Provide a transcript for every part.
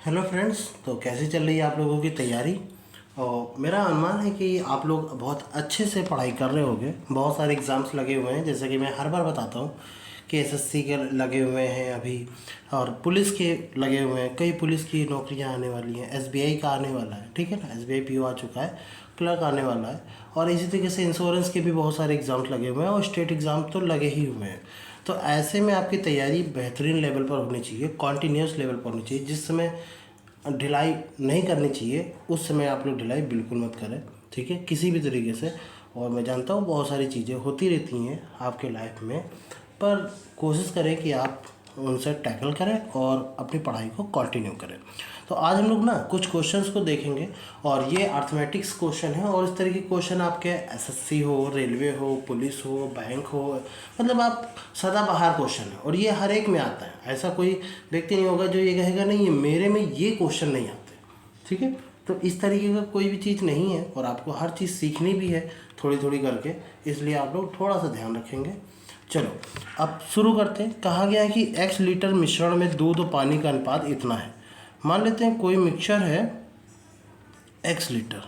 Hello friends. तो कैसे चल रही है आप लोगों की तैयारी। और मेरा अनुमान है कि आप लोग बहुत अच्छे से पढ़ाई कर रहे होंगे। बहुत सारे एग्ज़ाम्स लगे हुए हैं, जैसे कि मैं हर बार बताता हूँ कि एसएससी के लगे हुए हैं अभी, और पुलिस के लगे हुए हैं। कई पुलिस की नौकरियां आने वाली हैं, एसबीआई का आने वाला है, ठीक है ना, एसबीआई पीओ आ चुका है, क्लर्क आने वाला है। और इसी तरीके से इंश्योरेंस के भी बहुत सारे एग्ज़ाम्स लगे हुए हैं, और स्टेट एग्ज़ाम तो लगे ही हुए हैं। तो ऐसे में आपकी तैयारी बेहतरीन लेवल पर होनी चाहिए, कॉन्टीन्यूस लेवल पर होनी चाहिए। जिस समय ढिलाई नहीं करनी चाहिए उस समय आप लोग ढिलाई बिल्कुल मत करें, ठीक है, किसी भी तरीके से। और मैं जानता हूँ बहुत सारी चीज़ें होती रहती हैं आपके लाइफ में, पर कोशिश करें कि आप उनसे टैकल करें और अपनी पढ़ाई को कंटिन्यू करें। तो आज हम लोग ना कुछ क्वेश्चंस को देखेंगे, और ये अर्थमेटिक्स क्वेश्चन है। और इस तरह के क्वेश्चन आपके एसएससी हो, रेलवे हो, पुलिस हो, बैंक हो, मतलब आप सदाबहार क्वेश्चन है, और ये हर एक में आता है। ऐसा कोई व्यक्ति नहीं होगा जो ये कहेगा नहीं ये मेरे में ये क्वेश्चन नहीं आते, ठीक है। तो इस तरीके का कोई भी चीज़ नहीं है, और आपको हर चीज़ सीखनी भी है थोड़ी थोड़ी करके, इसलिए आप लोग थोड़ा सा ध्यान रखेंगे। चलो अब शुरू करते हैं। कहा गया है कि x लीटर मिश्रण में दूध और पानी का अनुपात इतना है। मान लेते हैं कोई मिक्सचर है x लीटर,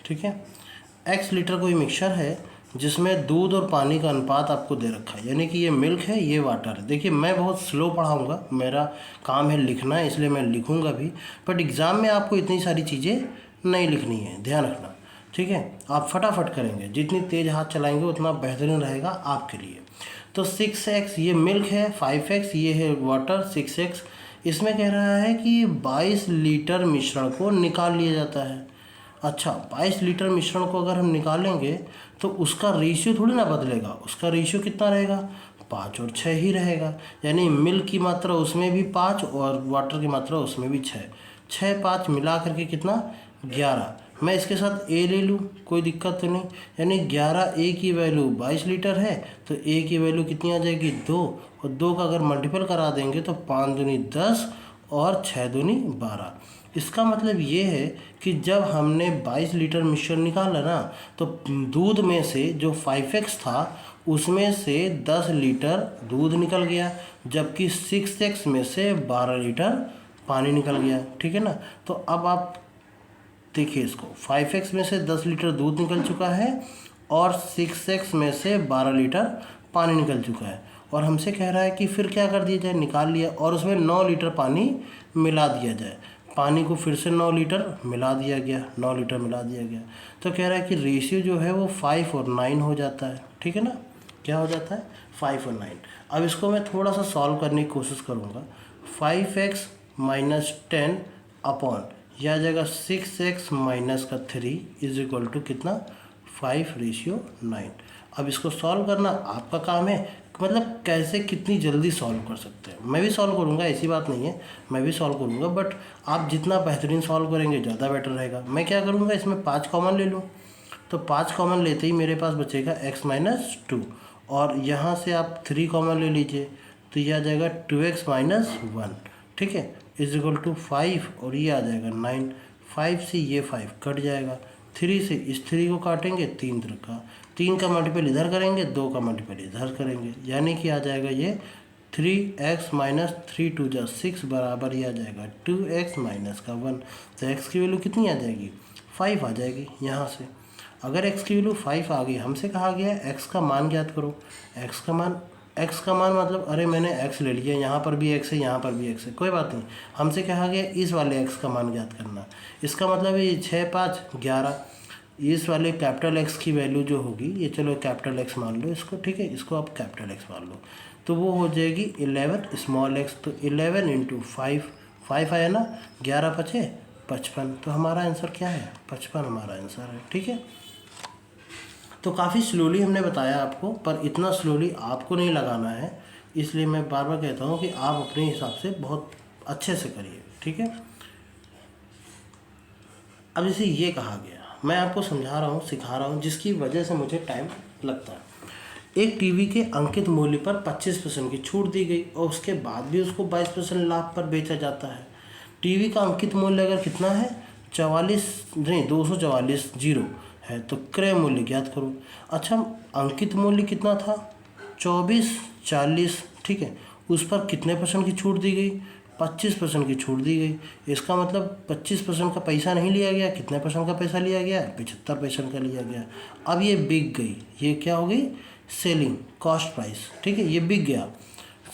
ठीक है, x लीटर कोई मिक्सचर है जिसमें दूध और पानी का अनुपात आपको दे रखा है, यानी कि ये मिल्क है, ये वाटर है। देखिए मैं बहुत स्लो पढ़ाऊँगा, मेरा काम है लिखना, इसलिए मैं लिखूँगा भी, बट एग्ज़ाम में आपको इतनी सारी चीज़ें नहीं लिखनी है, ध्यान रखना, ठीक है। आप फटाफट करेंगे, जितनी तेज़ हाथ चलाएंगे उतना बेहतरीन रहेगा आपके लिए। तो 6x ये मिल्क है, 5x ये है वाटर, 6x इसमें कह रहा है कि 22 लीटर मिश्रण को निकाल लिया जाता है। अच्छा, 22 लीटर मिश्रण को अगर हम निकालेंगे तो उसका रेशियो थोड़ी ना बदलेगा, उसका रेशियो कितना रहेगा, 5 और 6 ही रहेगा। यानी मिल्क की मात्रा उसमें भी 5 और वाटर की मात्रा उसमें भी 6, 6 5 मिला करके कितना, 11। मैं इसके साथ ए ले लूँ, कोई दिक्कत तो नहीं। यानी 11 ए की वैल्यू 22 लीटर है, तो ए की वैल्यू कितनी आ जाएगी, 2, और 2 का अगर मल्टीपल करा देंगे तो 5 दूनी 10 और 6 दूनी 12। इसका मतलब ये है कि जब हमने 22 लीटर मिश्रण निकाला ना, तो दूध में से जो 5x था उसमें से 10 लीटर दूध निकल गया, जबकि 6x में से 12 लीटर पानी निकल गया, ठीक है ना। तो अब आप देखिए इसको, 5x में से 10 लीटर दूध निकल चुका है, और 6x में से 12 लीटर पानी निकल चुका है, और हमसे कह रहा है कि फिर क्या कर दिया जाए, निकाल लिया, और उसमें 9 लीटर पानी मिला दिया जाए। पानी को फिर से 9 लीटर मिला दिया गया, 9 लीटर मिला दिया गया। तो कह रहा है कि रेशियो जो है वो 5 और 9 हो जाता है, ठीक है ना। क्या हो जाता है, 5 और 9। अब इसको मैं थोड़ा सा सॉल्व करने की कोशिश करूँगा। 5x माइनस 10 अपॉन, यह आ जाएगा 6x माइनस का 3 इज इक्वल टू कितना, 5:9। अब इसको सॉल्व करना आपका काम है, मतलब कैसे कितनी जल्दी सॉल्व कर सकते हैं। मैं भी सॉल्व करूँगा, ऐसी बात नहीं है, मैं भी सॉल्व करूँगा, बट आप जितना बेहतरीन सॉल्व करेंगे ज़्यादा बेटर रहेगा। मैं क्या करूँगा, इसमें 5 कॉमन ले लूँ, तो 5 कॉमन लेते ही मेरे पास बचेगा x माइनस 2, और यहाँ से आप 3 कॉमन ले लीजिए, तो यह आ जाएगा 2x माइनस 1, ठीक है, इज इक्वल टू 5, और ये आ जाएगा 9। 5 से ये 5 कट जाएगा, 3 से इस 3 को काटेंगे, 3 का 3 का मल्टीपल इधर करेंगे, 2 का मल्टीपल इधर करेंगे, यानी कि आ जाएगा ये 3x माइनस 3 2 जा 6 बराबर ही आ जाएगा 2x माइनस का 1। तो x की वैल्यू कितनी आ जाएगी, 5 आ जाएगी यहाँ से। अगर x की वैल्यू 5 आ गई, हमसे कहा गया है x का मान ज्ञात करो। x का मान मतलब, अरे मैंने x ले लिया, यहाँ पर भी x है, यहाँ पर भी x है, कोई बात नहीं। हमसे कहा गया इस वाले x का मान ज्ञात करना। इसका मतलब ये 6 5 11, इस वाले कैपिटल X की वैल्यू जो होगी, ये चलो कैपिटल X मान लो इसको, ठीक है, इसको आप कैपिटल X मान लो, तो वो हो जाएगी 11 स्मॉल x। तो 11 इंटू 5 आया ना, 11 पचे 55, तो हमारा आंसर क्या है, 55 हमारा आंसर है, ठीक है। तो काफ़ी स्लोली हमने बताया आपको, पर इतना स्लोली आपको नहीं लगाना है, इसलिए मैं बार बार कहता हूँ कि आप अपने हिसाब से बहुत अच्छे से करिए, ठीक है। अब जैसे ये कहा गया, मैं आपको समझा रहा हूँ, सिखा रहा हूँ, जिसकी वजह से मुझे टाइम लगता है। एक टीवी के अंकित मूल्य पर 25% की छूट दी गई, और उसके बाद भी उसको 22% लाभ पर बेचा जाता है। टीवी का अंकित मूल्य अगर कितना है, 244 जीरो है, तो क्रय मूल्य ज्ञात करो। अच्छा, अंकित मूल्य कितना था, 2440, ठीक है, उस पर कितने % की छूट दी गई, 25% की छूट दी गई। इसका मतलब 25% का पैसा नहीं लिया गया, कितने परसेंट का पैसा लिया गया, 75% का लिया गया। अब ये बिक गई, ये क्या हो गई, सेलिंग कॉस्ट प्राइस, ठीक है, ये बिक गया,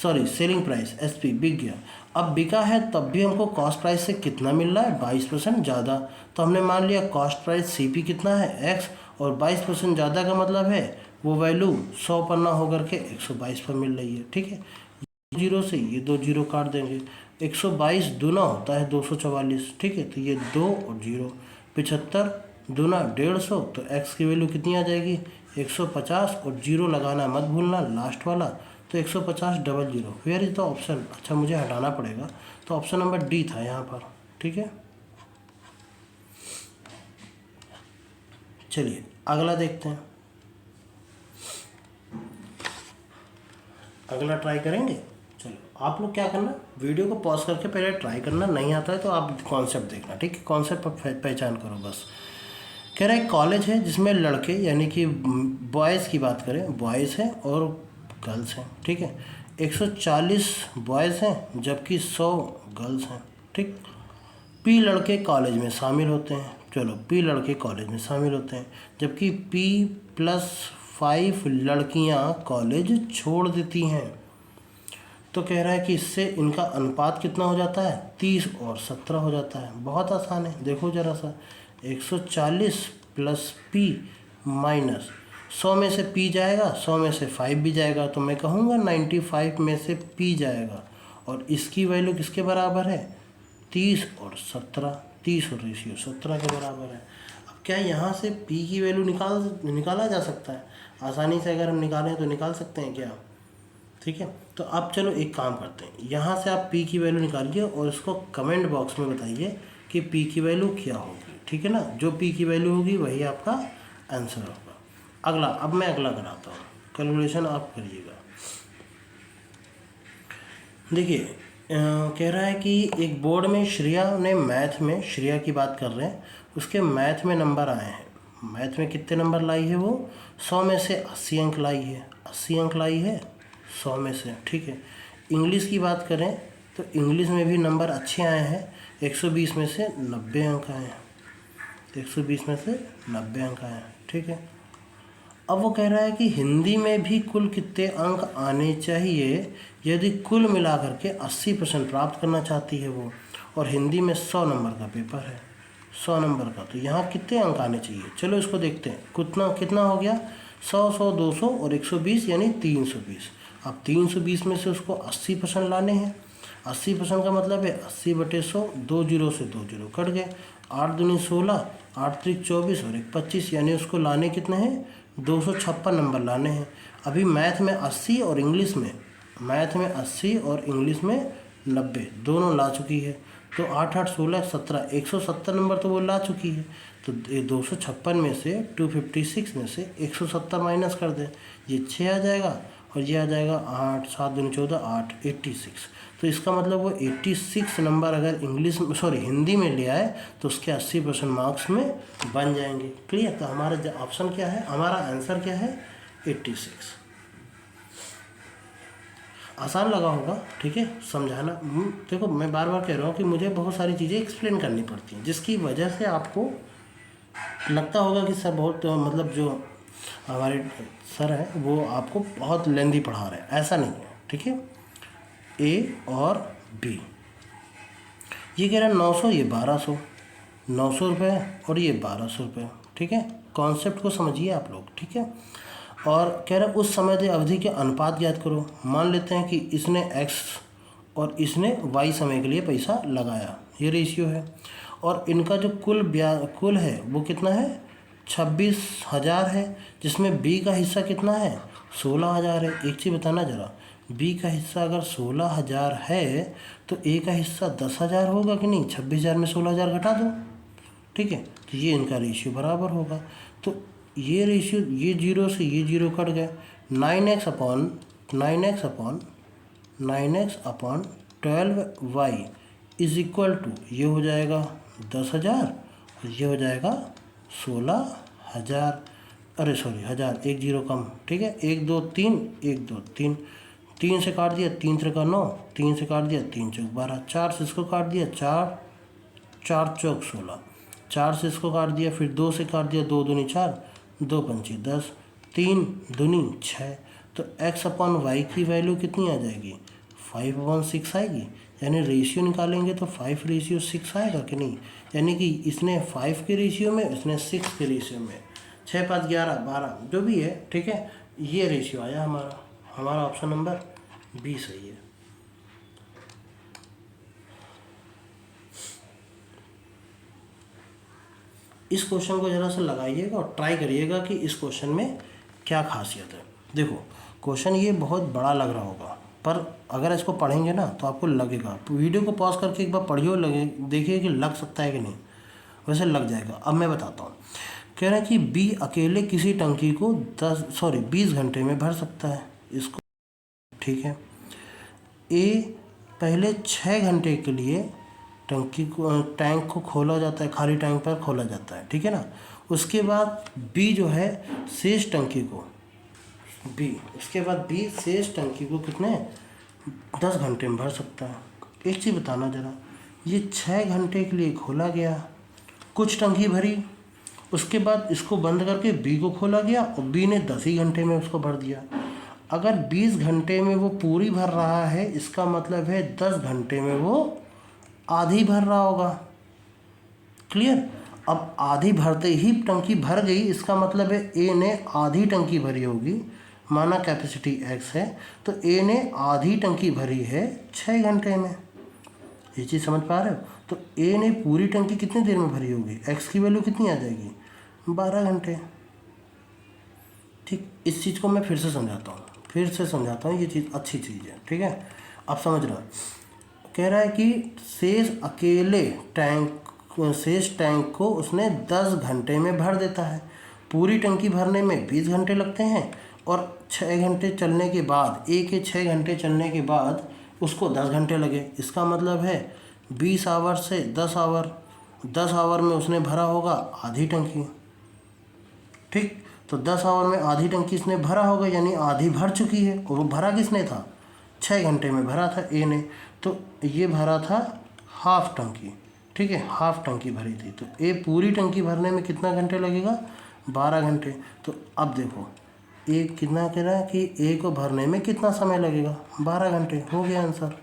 सॉरी सेलिंग प्राइस एसपी बिक गया। अब बिका है तब भी हमको कॉस्ट प्राइस से कितना मिल रहा है, 22% ज़्यादा। तो हमने मान लिया कॉस्ट प्राइस सीपी कितना है, एक्स, और 22% ज़्यादा का मतलब है वो वैल्यू 100 पर ना होकर के 122 पर मिल रही है, ठीक है। जीरो से ये 2 जीरो काट देंगे, 122 दूना होता है 244, ठीक है, तो ये 2 और 0, 75 दूना 150, तो एक्स की वैल्यू कितनी आ जाएगी, 150, और 0 लगाना मत भूलना लास्ट वाला, तो 150 double 0, where is the option. अच्छा मुझे हटाना पड़ेगा, तो ऑप्शन नंबर डी था यहाँ पर, ठीक है। चलिए अगला देखते हैं, अगला ट्राई करेंगे। चलो आप लोग क्या करना, वीडियो को पॉज करके पहले ट्राई करना, नहीं आता है तो आप कॉन्सेप्ट देखना, ठीक है, कॉन्सेप्ट पर पहचान करो बस। कह रहा है कॉलेज है जिसमें लड़के यानी कि बॉयज़ की बात करें, बॉयज़ हैं और गर्ल्स हैं, ठीक है, 140 बॉयज़ हैं जबकि 100 गर्ल्स हैं, ठीक। पी लड़के कॉलेज में शामिल होते हैं, चलो पी लड़के कॉलेज में शामिल होते हैं, जबकि P+5 लड़कियां कॉलेज छोड़ देती हैं। तो कह रहा है कि इससे इनका अनुपात कितना हो जाता है, 30 और 17 हो जाता है। बहुत आसान है, देखो ज़रा सा, 140 + P माइनस 100 में से P जाएगा, 100 में से 5 भी जाएगा, तो मैं कहूँगा 95 में से P जाएगा, और इसकी वैल्यू किसके बराबर है, 30 और 17, 30 और रेशियो 17 के बराबर है। अब क्या यहाँ से P की वैल्यू निकाला जा सकता है, आसानी से अगर हम निकालें तो निकाल सकते हैं क्या, ठीक है। तो अब चलो एक काम करते हैं, यहाँ से आप P की वैल्यू निकालिए और इसको कमेंट बॉक्स में बताइए कि P की वैल्यू क्या होगी, ठीक है ना, जो P की वैल्यू होगी वही आपका आंसर होगा। अगला, अब मैं अगला कराता हूँ, कैलकुलेशन आप करिएगा। देखिए कह रहा है कि एक बोर्ड में श्रेया ने मैथ में, श्रेया की बात कर रहे हैं, उसके मैथ में नंबर आए हैं, मैथ में कितने नंबर लाई है वो, 100 में से 80 अंक लाई है, 80 अंक लाई है 100 में से, ठीक है। इंग्लिश की बात करें तो इंग्लिश में भी नंबर अच्छे आए हैं, 120 में से 90 अंक आए हैं, 120 में से 90 अंक आए हैं, ठीक है। अब वो कह रहा है कि हिंदी में भी कुल कितने अंक आने चाहिए यदि कुल मिलाकर के 80% प्राप्त करना चाहती है वो, और हिंदी में 100 नंबर का पेपर है, 100 नंबर का, तो यहाँ कितने अंक आने चाहिए, चलो इसको देखते हैं। कितना कितना हो गया, 100, 100, 200 और 120 यानी 320। अब 320 में से उसको 80% लाने हैं, 80% का मतलब है 80/100, 2 जीरो से 2 जीरो कट गए, 8 दूनी 16, 8 त्रिक 24 और 1 25, यानी उसको लाने कितने हैं, 256 नंबर लाने हैं। अभी मैथ में 80 और इंग्लिश में, मैथ में 80 और इंग्लिश में 90 दोनों ला चुकी है, तो 8 8 16 17, 170 नंबर तो वो ला चुकी है। तो ये 256 में से 256 में से 170 माइनस कर दें, ये 6 आ जाएगा, और ये आ जाएगा 8, 7 दूनी 14, 8, 86। तो इसका मतलब वो 86 नंबर अगर इंग्लिश में, सॉरी हिंदी में ले आए तो उसके 80% मार्क्स में बन जाएंगे। क्लियर, तो हमारा ऑप्शन क्या है, हमारा आंसर क्या है, 86। आसान लगा होगा, ठीक है, समझाना। देखो मैं बार बार कह रहा हूँ कि मुझे बहुत सारी चीज़ें एक्सप्लेन करनी पड़ती हैं, जिसकी वजह से आपको लगता होगा कि सर बहुत, मतलब जो हमारे सर हैं वो आपको बहुत लेंदी पढ़ा रहे हैं, ऐसा नहीं है, ठीक है। ए और बी, ये कह रहा है 900, ये 1200, 900 रुपये और ये 1200 रुपये, ठीक है। कॉन्सेप्ट को समझिए आप लोग, ठीक है। और कह रहा है उस समय अवधि के अनुपात ज्ञात करो। मान लेते हैं कि इसने x और इसने y समय के लिए पैसा लगाया, ये रेशियो है, और इनका जो कुल है वो कितना है, 26,000 है, जिसमें b का हिस्सा कितना है, 16,000 है। एक चीज़ बताना ज़रा, b का हिस्सा अगर 16,000 है तो a का हिस्सा 10,000 होगा कि नहीं, 26,000 में 16,000 घटा दो, ठीक है, तो ये इनका रेशियो बराबर होगा। तो ये रेशियो, ये जीरो से ये जीरो कट गए, 9x upon 12y is equal to, ये हो जाएगा 10,000 और ये हो जाएगा 16,000, अरे सॉरी 1000, एक जीरो कम, ठीक है, 1 2 3, 1 2 3, 3 से काट दिया, 3 त्रिका 9, 3 से काट दिया, 3 चौक 12, 4 से इसको काट दिया, 4 4 चौक 16, 4 से इसको काट दिया, फिर 2 से काट दिया, 2 दूनी 4, 2 पंची 10, 3 दूनी 6। तो x अपॉन वाई की वैल्यू कितनी आ जाएगी? 5/6 आएगी। यानी रेशियो निकालेंगे तो 5:6 आएगा कि नहीं? यानी कि इसने 5 के रेशियो में, इसने 6 के रेशियो में, 6 5 11 12 जो भी है, ठीक है, ये रेशियो आया हमारा। हमारा ऑप्शन नंबर बी सही है। इस क्वेश्चन को ज़रा सा लगाइएगा और ट्राई करिएगा कि इस क्वेश्चन में क्या खासियत है। देखो क्वेश्चन ये बहुत बड़ा लग रहा होगा, पर अगर इसको पढ़ेंगे ना तो आपको लगेगा। वीडियो को पॉज करके एक बार पढ़िए, लगे देखिए कि लग सकता है कि नहीं। वैसे लग जाएगा। अब मैं बताता हूँ। कह रहे हैं कि बी अकेले किसी टंकी को 20 घंटे में भर सकता है इसको, ठीक है। ए पहले 6 घंटे के लिए टैंक को खोला जाता है, खाली टैंक पर खोला जाता है, ठीक है ना। उसके बाद बी जो है शेष टंकी को शेष टंकी को कितने 10 घंटे में भर सकता है। एक चीज़ बताना ज़रा, ये 6 घंटे के लिए खोला गया, कुछ टंकी भरी, उसके बाद इसको बंद करके बी को खोला गया और बी ने 10 ही घंटे में उसको भर दिया। अगर 20 घंटे में वो पूरी भर रहा है, इसका मतलब है 10 घंटे में वो आधी भर रहा होगा। क्लियर? अब आधी भरते ही टंकी भर गई, इसका मतलब है ए ने आधी टंकी भरी होगी। माना कैपेसिटी x है तो ए ने आधी टंकी भरी है 6 घंटे में। ये चीज़ समझ पा रहे हो? तो ए ने पूरी टंकी कितनी देर में भरी होगी? x की वैल्यू कितनी आ जाएगी? 12 घंटे। ठीक, इस चीज़ को मैं फिर से समझाता हूँ, ये चीज़ अच्छी चीज़ है, ठीक है। अब समझ रहा, कह रहा है कि शेष टैंक को उसने 10 घंटे में भर देता है। पूरी टंकी भरने में 20 घंटे लगते हैं और 6 घंटे चलने के बाद, ए के 6 घंटे चलने के बाद उसको 10 घंटे लगे। इसका मतलब है 20 आवर से 10 आवर में उसने भरा होगा आधी टंकी। ठीक, तो 10 आवर में आधी टंकी इसने भरा होगा, यानी आधी भर चुकी है। और वो भरा किसने था? 6 घंटे में भरा था ए ने। तो ये भरा था हाफ टंकी, ठीक है, हाफ टंकी भरी थी। तो ए पूरी टंकी भरने में कितना घंटे लगेगा? 12 घंटे। तो अब देखो ए कितना कह रहा है कि ए को भरने में कितना समय लगेगा? 12 घंटे। हो गया आंसर।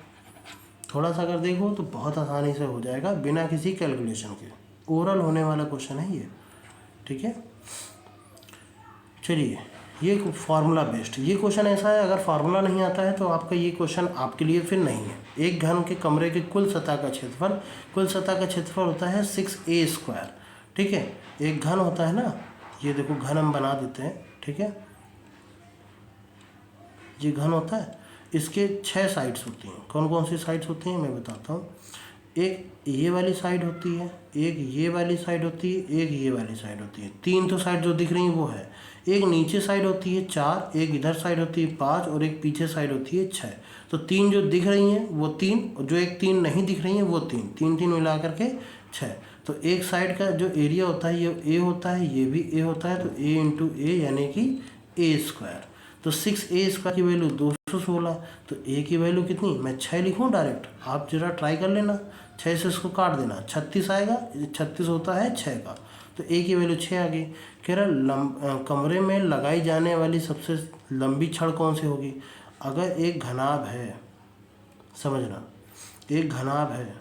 थोड़ा सा अगर देखो तो बहुत आसानी से हो जाएगा बिना किसी कैलकुलेशन के। ओरल होने वाला क्वेश्चन है ये, ठीक है। चलिए, ये फार्मूला बेस्ड ये क्वेश्चन ऐसा है, अगर फार्मूला नहीं आता है तो आपका ये क्वेश्चन आपके लिए फिर नहीं है। एक घन के कमरे के कुल सतह का क्षेत्रफल होता है 6a², ठीक है। एक घन होता है ना, ये देखो घन हम बना देते हैं, ठीक है। ये घन होता है, इसके 6 साइड्स होती हैं। कौन कौन सी साइड्स होती हैं मैं बताता हूँ। एक ये वाली साइड होती है, एक ये वाली साइड होती है, एक ये वाली साइड होती है। 3 तो साइड जो दिख रही हैं वो है। एक नीचे साइड होती है 4, एक इधर साइड होती है 5 और एक पीछे साइड होती है 6। तो 3 जो दिख रही हैं वो 3 और जो एक 3 नहीं दिख रही हैं वो 3 मिला करके 6। तो एक साइड का जो एरिया होता है ये ए होता है, ये भी ए होता है। तो ए इंटू ए यानी कि a²। तो 6a² की वैल्यू 216। तो ए की वैल्यू कितनी? मैं 6 लिखूँ डायरेक्ट? आप जरा ट्राई कर लेना, 6 से इसको काट देना, 36 आएगा। 36 होता है 6 का, तो ए की वैल्यू 6 आ गई। कह रहा कमरे में लगाई जाने वाली सबसे लंबी छड़ कौन सी होगी? अगर एक घनाभ है, समझना, एक घनाभ है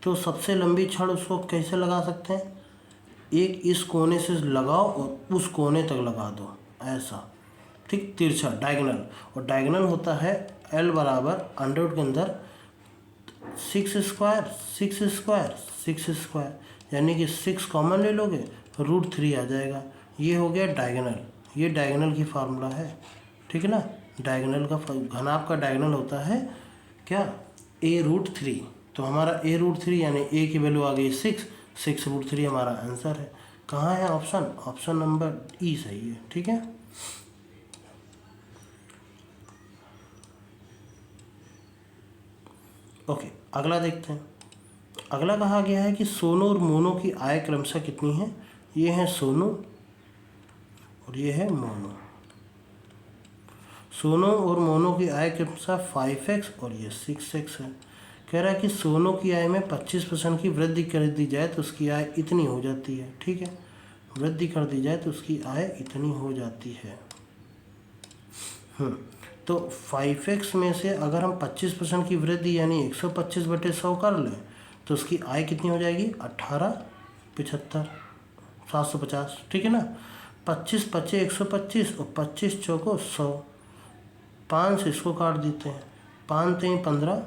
तो सबसे लंबी छड़ उसको कैसे लगा सकते हैं? एक इस कोने से लगाओ और उस कोने तक लगा दो, ऐसा, ठीक, तिरछा डायगोनल। और डायगोनल होता है L बराबर अंडर के अंदर 6², यानी कि 6 कॉमन ले लोगे, √3 आ जाएगा। ये हो गया डायगोनल, ये डायगोनल की फार्मूला है, ठीक है ना। डायगोनल का घनाभ का डायगोनल होता है क्या? a√3। तो हमारा a√3 यानी a की वैल्यू आ गई 6√3 हमारा आंसर है। कहाँ है ऑप्शन नंबर ई सही है, ठीक है। ओके, अगला देखते हैं। अगला कहा गया है कि सोनू और मोनू की आय क्रमशः कितनी है? ये है सोनू और ये है मोनो। सोनो और मोनो की आय के साथ 5x और ये 6x है। कह रहा है कि सोनो की आय में 25% की वृद्धि कर दी जाए तो उसकी आय इतनी हो जाती है। ठीक है, वृद्धि कर दी जाए तो उसकी आय इतनी हो जाती है। तो 5x में से अगर हम 25% की वृद्धि यानी 125/100 कर लें तो उसकी आय कितनी हो जाएगी? 1875 750। ठीक है ना। 25 पचे 125 और 25 चौको 100। 5 से इसको काट देते हैं। 5 3 15,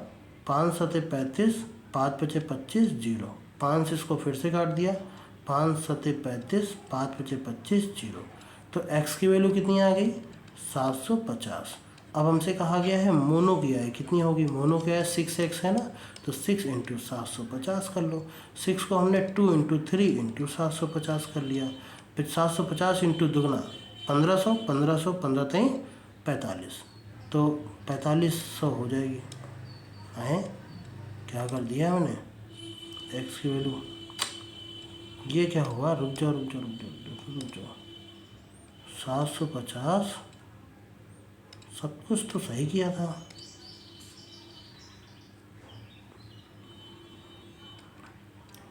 5 7 35, 5 पचे 25 0। 5 से इसको फिर से काट दिया। 5 7 35, 5 पचे 25 0। तो x की वैल्यू कितनी आ गई? 750। अब हमसे कहा गया है मोनो की आय कितनी होगी। मोनो की आय 6x है ना, तो 6 × 750 कर लो। 6 को हमने 2 × 3 × 750 कर लिया। फिर 750 इंटू दुगना 1500, 1500 15 3 45, तो 4500 हो जाएगी। हैं, क्या कर दिया मैंने? एक्स की वैल्यू ये क्या हुआ? रुक जाओ रुक जाओ रुक जाओ रुक जाओ। 750 सब कुछ तो सही किया था।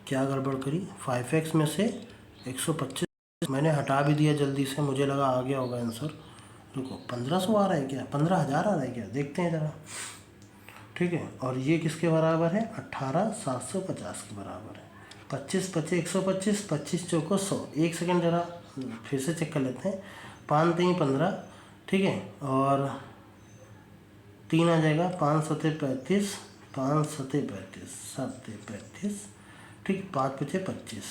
क्या गड़बड़ करी? 5x में से 125 मैंने हटा भी दिया जल्दी से, मुझे लगा आ गया होगा आंसर। रुको, 1500 आ रहा है क्या? 15,000 आ रहा है क्या? देखते हैं ज़रा। ठीक है, और ये किसके बराबर है? 18,750 के बराबर है। 25 पचे 125, 25 चौको 100। एक सेकेंड ज़रा फिर से चेक कर लेते हैं। 5 3 15, ठीक है, और 3 आ जाएगा। 5 7 35, 5 7 35, 7 35, ठीक। 5 पचे 25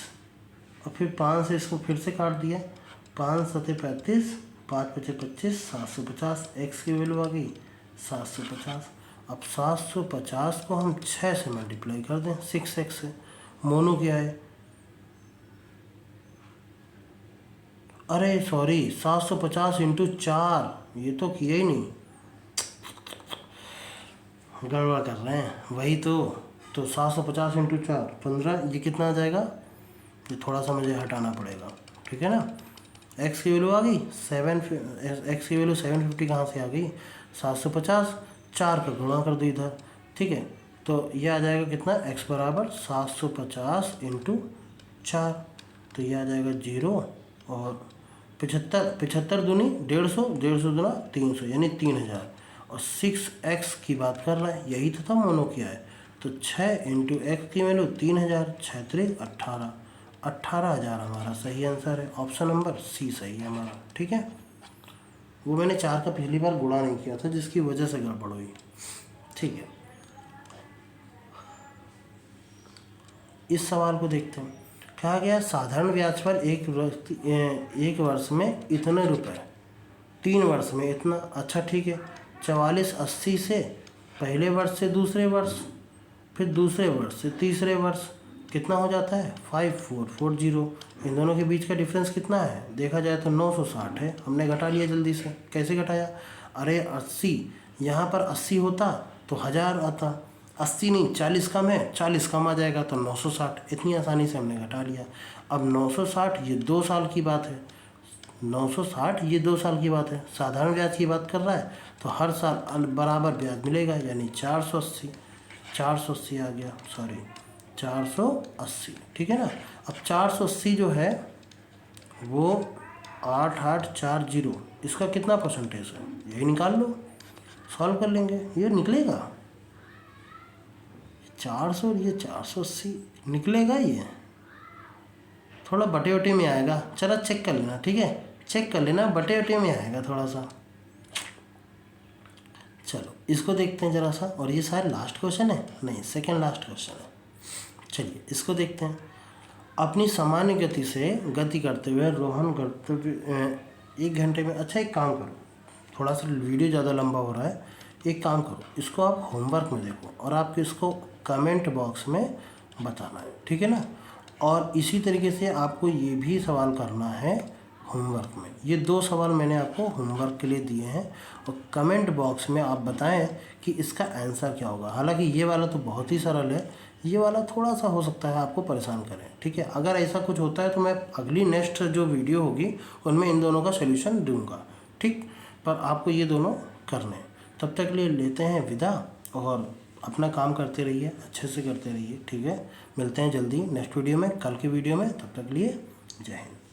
और फिर 5 से इसको फिर से काट दिया। 5 7 35, 5 पचे 25, 750। एक्स की वैल्यू आ गई 750। अब 750 को हम 6 से मल्टीप्लाई कर दें 6x से। मोनो क्या है? अरे सॉरी, 750 इंटू 4, ये तो किया ही नहीं, गड़बड़ कर रहे हैं। वही तो 750 इंटू 4 15, ये कितना आ जाएगा? ये थोड़ा सा मुझे हटाना पड़ेगा। ठीक है ना। एक्स की वैल्यू आ गई 7, एक्स की वैल्यू 750 कहाँ से आ गई? 750, 4 का गुणा कर दो इधर। ठीक है, तो ये आ जाएगा कितना? x बराबर 750 इंटू 4, तो ये आ जाएगा 0 और 75, 75 दूनी 150, 150 दूना 300 यानी 3000। और 6x की बात कर रहा है, यही तो था मोनो किया है। तो 6 इंटू एक्स की वैल्यू 3000, 6 3 18, 18,000 हमारा सही आंसर है। ऑप्शन नंबर सी सही है हमारा। ठीक है, वो मैंने 4 का पिछली बार गुणा नहीं किया था जिसकी वजह से गड़बड़ हुई। ठीक है, इस सवाल को देखते हैं। कहा गया साधारण ब्याज पर एक वर्ष में इतने रुपए, 3 वर्ष में इतना। अच्छा ठीक है, 4480 से पहले वर्ष से दूसरे वर्ष, फिर दूसरे वर्ष से तीसरे वर्ष कितना हो जाता है? 5440। इन दोनों के बीच का डिफरेंस कितना है? देखा जाए तो 960 है। हमने घटा लिया जल्दी से। कैसे घटाया? अरे 80, यहाँ पर 80 होता तो 1000 आता। 80 नहीं, 40 कम है, 40 कम आ जाएगा तो 960। इतनी आसानी से हमने घटा लिया। अब 960 ये 2 साल की बात है। 960 ये 2 साल की बात है। साधारण ब्याज की बात कर रहा है तो हर साल बराबर ब्याज मिलेगा, यानी 480। 480 आ गया, सॉरी 480। ठीक है ना। अब 480 जो है वो 8840, इसका कितना परसेंटेज है? यही निकाल लो, सॉल्व कर लेंगे, ये निकलेगा। 400 और ये 480 निकलेगा। ये थोड़ा बटे वटे में आएगा, चलो चेक कर लेना। ठीक है, चेक कर लेना, बटे वटे में आएगा थोड़ा सा। चलो इसको देखते हैं ज़रा सा। और ये शायद लास्ट क्वेश्चन है, नहीं सेकंड लास्ट क्वेश्चन है। चलिए इसको देखते हैं। अपनी सामान्य गति से गति करते हुए रोहन गंतव्य 1 घंटे में। अच्छा एक काम करो, थोड़ा सा वीडियो ज़्यादा लंबा हो रहा है, एक काम करो, इसको आप होमवर्क में देखो और आपको इसको कमेंट बॉक्स में बताना है। ठीक है ना। और इसी तरीके से आपको ये भी सवाल करना है होमवर्क में। ये 2 सवाल मैंने आपको होमवर्क के लिए दिए हैं और कमेंट बॉक्स में आप बताएं कि इसका आंसर क्या होगा। हालांकि ये वाला तो बहुत ही सरल है, ये वाला थोड़ा सा हो सकता है आपको परेशान करें, ठीक है। अगर ऐसा कुछ होता है तो मैं अगली नेक्स्ट जो वीडियो होगी उनमें इन दोनों का सोल्यूशन दूंगा, ठीक। पर आपको ये दोनों करने हैं। तब तक के लिए लेते हैं विदा, और अपना काम करते रहिए, अच्छे से करते रहिए, ठीक है। मिलते हैं जल्दी नेक्स्ट वीडियो में, कल की वीडियो में। तब तक के लिए जय हिंद।